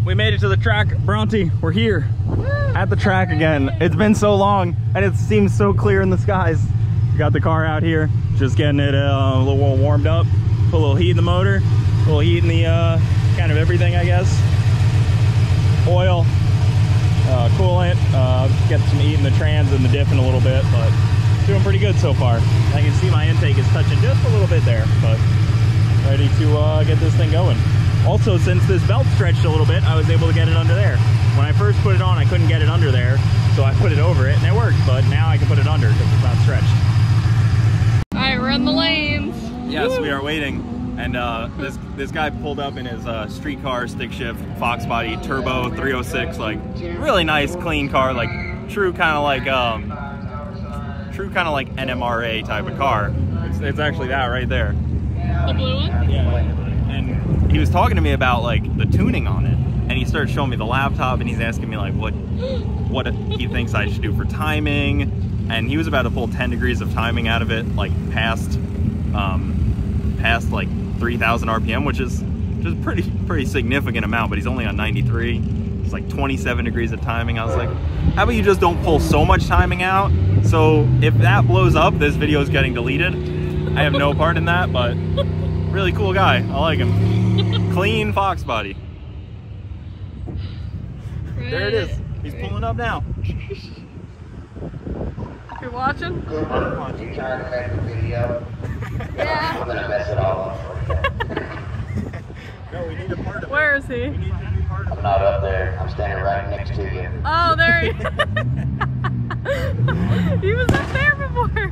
we made it to the track, Bronte. We're here at the track again. It's been so long and it seems so clear in the skies. We got the car out here, just getting it a little warmed up. Put a little heat in the motor, a little heat in the kind of everything, I guess. Oil, coolant, get some heat in the trans and the diff in a little bit, but doing pretty good so far. I can see my intake is touching just a little bit there, but ready to get this thing going. Also, since this belt stretched a little bit, I was able to get it under there. When I first put it on, I couldn't get it under there, so I put it over it and it worked, but now I can put it under because it's not stretched. All right, we're in the lanes. Yes, Woo! we are waiting, and this guy pulled up in his street car stick shift Fox body turbo 306, like really nice clean car, like true kind of like NMRA type of car. It's actually that right there. The blue one? Yeah. And he was talking to me about like the tuning on it, and he started showing me the laptop, and he's asking me like what he thinks I should do for timing, and he was about to pull 10 degrees of timing out of it, like past like 3,000 RPM, which is just pretty significant amount, but he's only on 93. It's like 27 degrees of timing. I was like, how about you just don't pull so much timing out? So if that blows up, this video is getting deleted. I have no part in that, but really cool guy. I like him. Clean Fox body. Right. There it is. He's pulling up now. You're watching? I'm watching. You trying to make a video? Yeah. I'm gonna mess it all up for you. No, we need a part of it. Where is he? We need to be part of I'm it. not up there. I'm standing right next to you. Oh, there he is. He was up there before.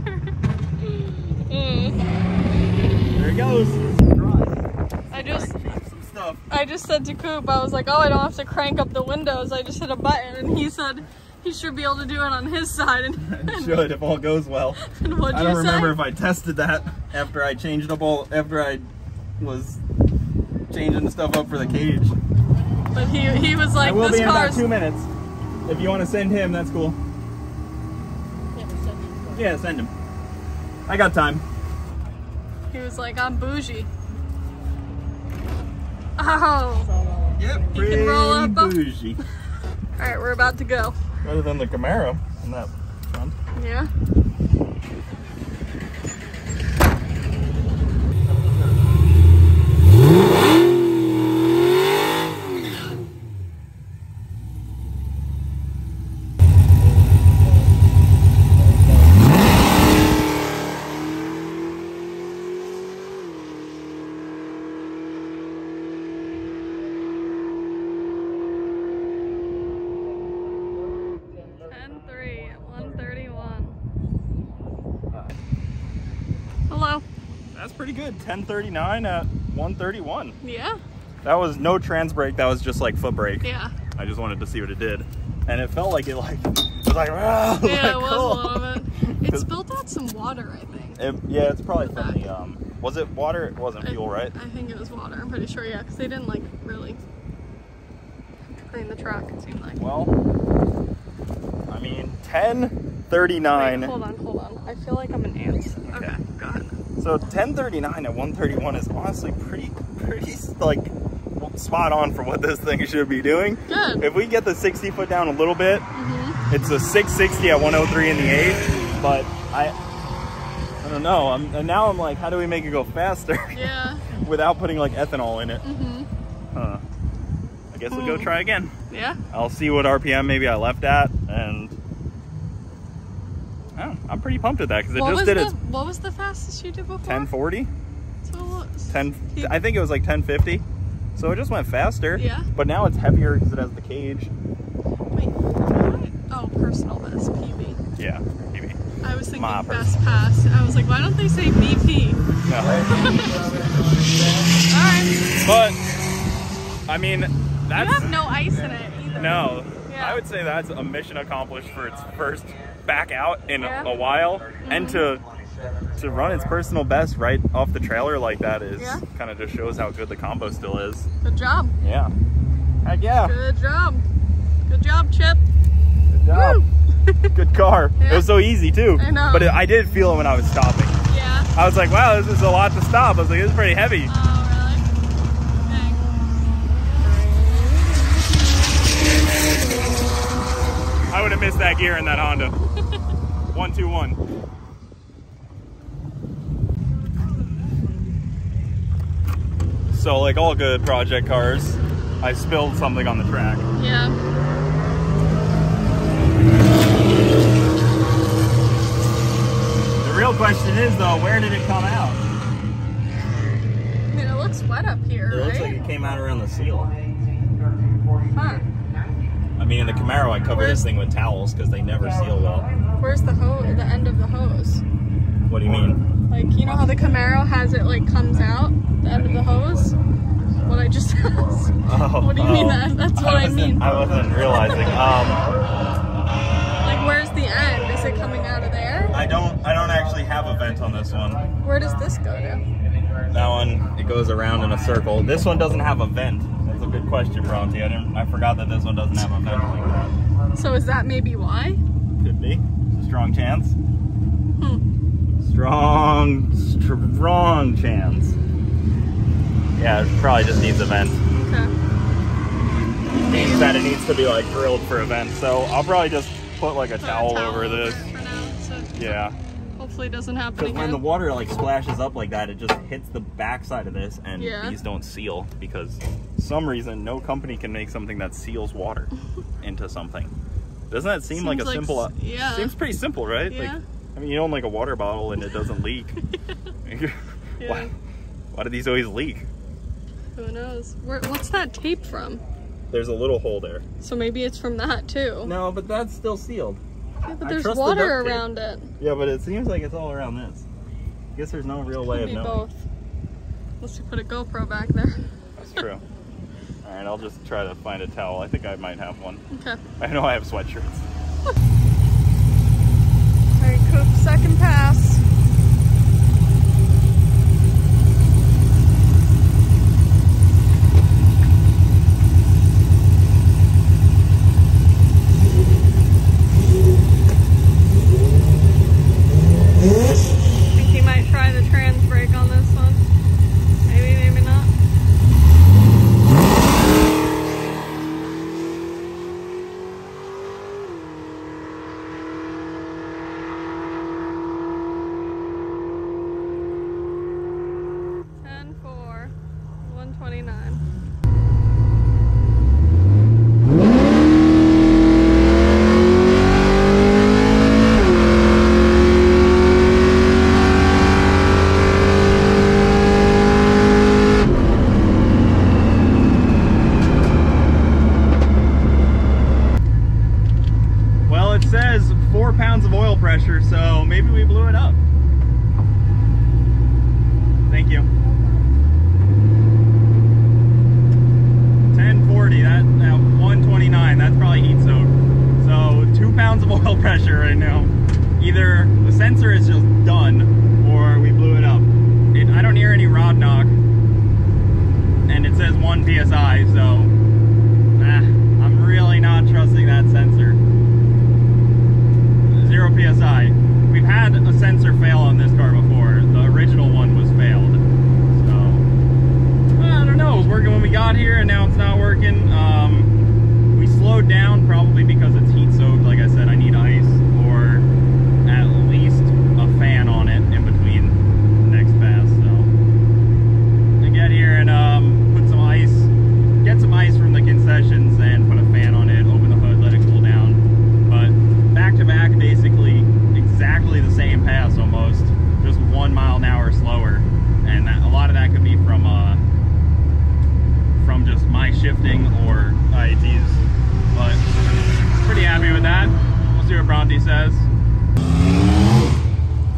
There he goes. I just said to Coop, I was like, oh, I don't have to crank up the windows. I just hit a button, and he said he should be able to do it on his side. And Should if all goes well. And what'd I you don't remember say? if I tested that after I changed up after I was changing the stuff up for the cage. But he was like, I will this be in about car's 2 minutes. If you want to send him, that's cool. Yeah, send him. I got time. He was like, I'm bougie. Oh. Yep, You can roll up. bougie. All right, we're about to go. Better than the Camaro in that front. Yeah. Hello. That's pretty good. 10:39 at 1:31. Yeah. That was no trans brake. That was just like foot brake. Yeah. I just wanted to see what it did, and it felt like it was like Yeah, like, it was cool. a little bit. It spilled out some water, I think. Yeah, it's probably from the was it water? It wasn't fuel, right? I think it was water. I'm pretty sure, yeah, because they didn't like really clean the track, it seemed like. Well, I mean, 10:39. Wait, hold on. I feel like I'm an ant. Okay, go ahead. So 10:39 at 1:31 is honestly pretty like spot on for what this thing should be doing. Good. If we get the 60 foot down a little bit, it's a 660 at 103 in the 8, but I don't know. Now I'm like, how do we make it go faster? Yeah. Without putting like ethanol in it. I guess we'll go try again. Yeah. I'll see what RPM maybe I left at, and I'm pretty pumped at that because it just did it. What was the fastest you did before? 1040. So what was 10. I think it was like 1050. So it just went faster. Yeah. But now it's heavier because it has the cage. Wait, what? Oh, personal best, PB. Yeah, maybe. I was thinking My best pass. I was like, why don't they say BP? No. Alright. But I mean, that's You have no ice in it either. no. Yeah. I would say that's a mission accomplished for its first back out in Yeah. a while, and to run its personal best right off the trailer like that is kind of just shows how good the combo still is. Good job. Yeah. Heck yeah. Good job. Good job, Chip. Good job. Good car. Yeah. It was so easy too. I know. But I did feel it when I was stopping. Yeah. I was like, wow, this is a lot to stop. I was like, this is pretty heavy. Oh, really? Dang. missed that gear in that Honda. 121. So like all good project cars, I spilled something on the track. Yeah. The real question is though, where did it come out? I mean, it looks wet up here, It right? looks like it came out around the seal. Huh. I mean, in the Camaro, I cover this thing with towels because they never seal well. Where's the hose? The end of the hose? What do you mean? Like, you know how the Camaro has it like comes out the end of the hose? What I just asked. Oh, What do you mean? That's what I mean. I wasn't realizing. Like, where's the end? Is it coming out of there? I don't actually have a vent on this one. Where does this go to? That one, it goes around in a circle. This one doesn't have a vent. That's a good question, Bronte. I forgot that this one doesn't have a vent like that. So is that maybe why? Could be. It's a strong chance. Hmm. Strong chance. Yeah, it probably just needs a vent. Okay. Means that it needs to be like drilled for a vent. So I'll probably just put like a towel over this. For now, so Yeah. hopefully it doesn't happen Because again. when the water like splashes up like that, it just hits the backside of this, and Yeah. these don't seal because for some reason no company can make something that seals water into something. Doesn't that seem like a Seems simple? yeah. Seems pretty simple, right? Yeah. Like, I mean, you own like a water bottle and it doesn't leak. Yeah. Why do these always leak? Who knows? What's that tape from? There's a little hole there. So maybe it's from that too. No, but that's still sealed. Yeah, but I there's trust the water duct tape. around it. Yeah, but it seems like it's all around this. I guess there's no real way of Maybe knowing. both. Unless we put a GoPro back there. That's true. All right, I'll just try to find a towel. I think I might have one. Okay. I know I have sweatshirts. Alright, Coop, second pass. Think he might try the trans brake on this one. Maybe, maybe not. Well, it says 4 pounds of oil pressure, so maybe we blew it up. Thank you. 1040, that 129, that's probably heat soaked. So 2 pounds of oil pressure right now. Either the sensor is just done or we blew it up. I don't hear any rod knock, and it says 1 PSI, so I'm really not trusting that sensor. 0 PSI. We've had a sensor fail on this car before. The original one was failed. So, I don't know. It was working when we got here and now it's not working. We slowed down probably because it's heat soaked. Like I said, I need ice or at least a fan on it in between the next pass. So, to get here and put some ice, get some ice from the concessions and put a fan on it, open the hood, let it cool down. But back to back, basically exactly the same pass almost, just 1 mile an hour slower, and a lot of that could be from just my shifting or IAT's, but pretty happy with that. We'll see what Bronte says.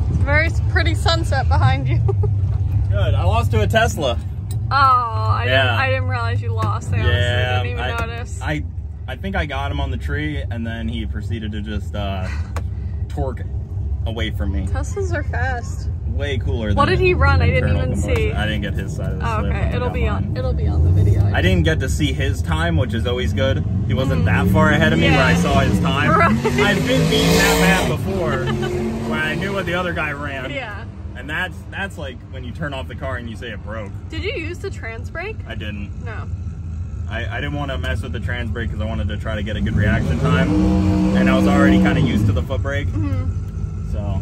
It's a very pretty sunset behind you. Good. I lost to a Tesla. Oh, I Yeah. didn't realize you lost. I honestly didn't even notice. I think I got him on the tree, and then he proceeded to just torque away from me. Teslas are fast. Way cooler. What than did he run? I didn't internal even combustion. see. I didn't get his side of the Oh, slip. okay, I it'll got be mine. on the video. I didn't get to see his time, which is always good. He wasn't that far ahead of me where I Yeah. saw his time. Right. I've been beaten that bad before when I knew what the other guy ran. Yeah. And that's like when you turn off the car and you say it broke. Did you use the trans brake? I didn't. No. I didn't want to mess with the trans brake because I wanted to try to get a good reaction time, and I was already kind of used to the foot brake. So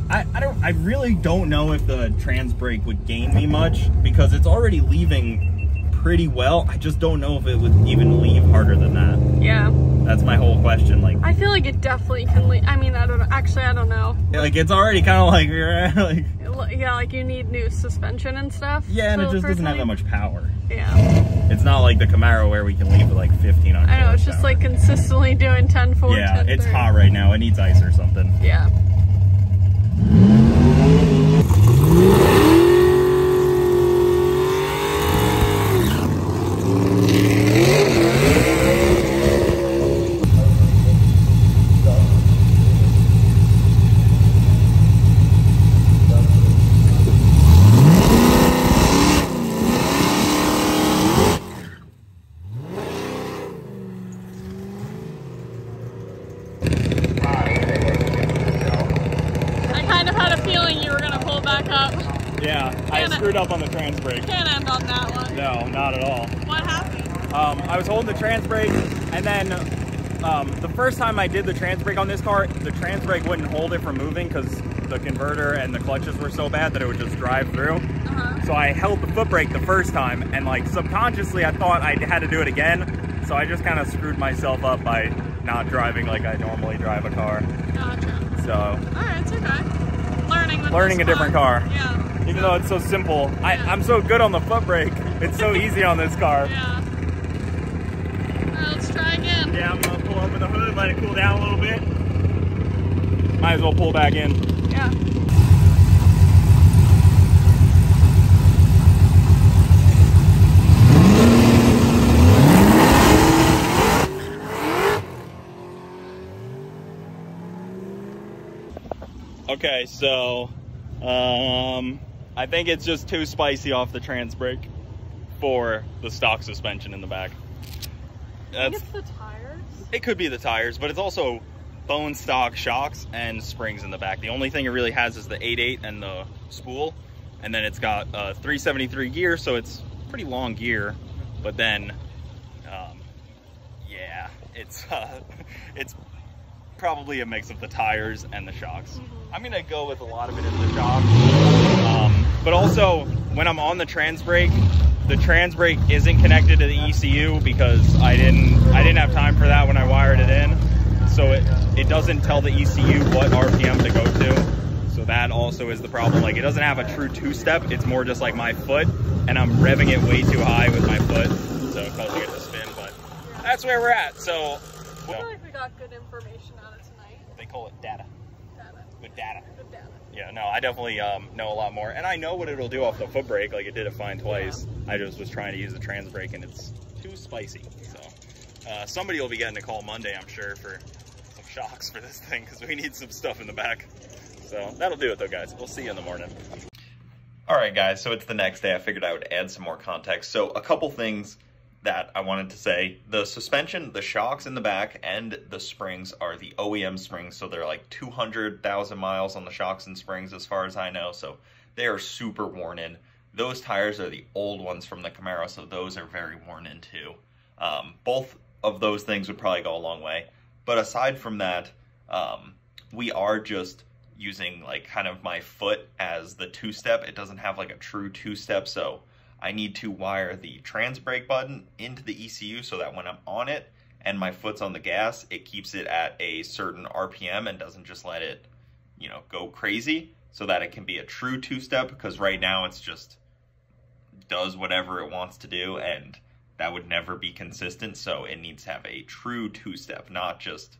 I really don't know if the trans brake would gain me much because it's already leaving pretty well. I just don't know if it would even leave harder than that. Yeah. That's my whole question. Like, I feel like it definitely can leave. I mean, I don't know. Actually, I don't know. Like it's already kind of like, yeah, like you need new suspension and stuff. yeah, and it just doesn't have that much power. Yeah. It's not like the Camaro where we can leave at like 1500. I know, it's just like consistently doing 10, 4, yeah, 10, it's 3. hot right now. It needs ice or something. Yeah. Yeah, I screwed up on the trans brake. Can't end on that one. No, not at all. What happened? I was holding the trans brake, and then the first time I did the trans brake on this car, the trans brake wouldn't hold it from moving because the converter and the clutches were so bad that it would just drive through. So I held the foot brake the first time, and like subconsciously I thought I had to do it again. So I just kind of screwed myself up by not driving like I normally drive a car. Gotcha. So. Alright, it's okay. Learning a different car. Yeah. Even though it's so simple. I'm so good on the foot brake. It's so easy on this car. Yeah. Alright, let's try again. Yeah, I'm gonna pull open the hood, let it cool down a little bit. Might as well pull back in. Yeah. Okay, so I think it's just too spicy off the trans brake for the stock suspension in the back. I think it's the tires. It could be the tires, but it's also bone stock shocks and springs in the back. The only thing it really has is the 8.8 and the spool, and then it's got a 373 gear, so it's pretty long gear. But then, yeah, it's probably a mix of the tires and the shocks. I'm gonna go with a lot of it in the shocks. But also, when I'm on the trans brake isn't connected to the ECU because I didn't have time for that when I wired it in. So it doesn't tell the ECU what RPM to go to. So that also is the problem. Like, it doesn't have a true two-step. It's more just like my foot, and I'm revving it way too high with my foot, so causing it to spin. But that's where we're at. So I feel like we got good information out of tonight. They call it data. Good data. Good data. Yeah, no, I definitely know a lot more. And I know what it'll do off the foot brake. Like, it did it fine twice. Yeah. I just was trying to use the trans brake, and it's too spicy. So somebody will be getting a call Monday, I'm sure, for some shocks for this thing, because we need some stuff in the back. So that'll do it, though, guys. We'll see you in the morning. All right, guys, so it's the next day. I figured I would add some more context. So a couple things that I wanted to say. The suspension, the shocks in the back, and the springs are the OEM springs, so they're like 200,000 miles on the shocks and springs as far as I know, so they are super worn in. Those tires are the old ones from the Camaro, so those are very worn in too. Both of those things would probably go a long way, but aside from that, we are just using like kind of my foot as the two-step. It doesn't have like a true two-step, so I need to wire the trans brake button into the ECU so that when I'm on it and my foot's on the gas, it keeps it at a certain RPM and doesn't just let it, you know, go crazy, so that it can be a true two-step, because right now it's just does whatever it wants to do, and that would never be consistent. So it needs to have a true two-step, not just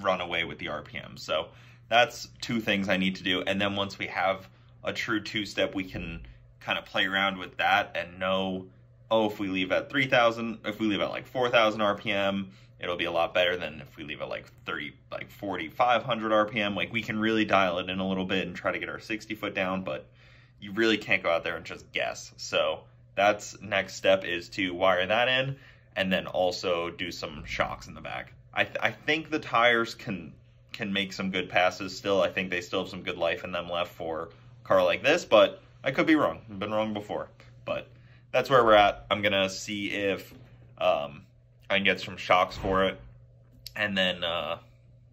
run away with the RPM. So that's two things I need to do. And then once we have a true two-step, we can kind of play around with that and know, oh, if we leave at 3,000, if we leave at like 4,000 RPM, it'll be a lot better than if we leave at like 4,500 RPM. Like, we can really dial it in a little bit and try to get our 60 foot down, but you really can't go out there and just guess. So that's next step, is to wire that in and then also do some shocks in the back. I think the tires can make some good passes still. I think they still have some good life in them left for a car like this, but I could be wrong. I've been wrong before. But that's where we're at. I'm gonna see if I can get some shocks for it. And then,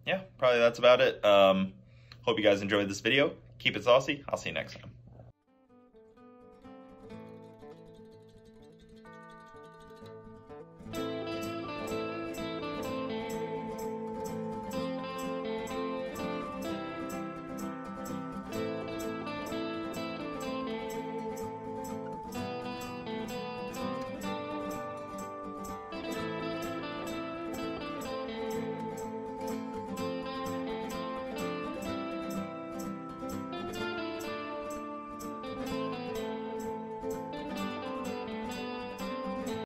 yeah, probably that's about it. Hope you guys enjoyed this video. Keep it saucy. I'll see you next time.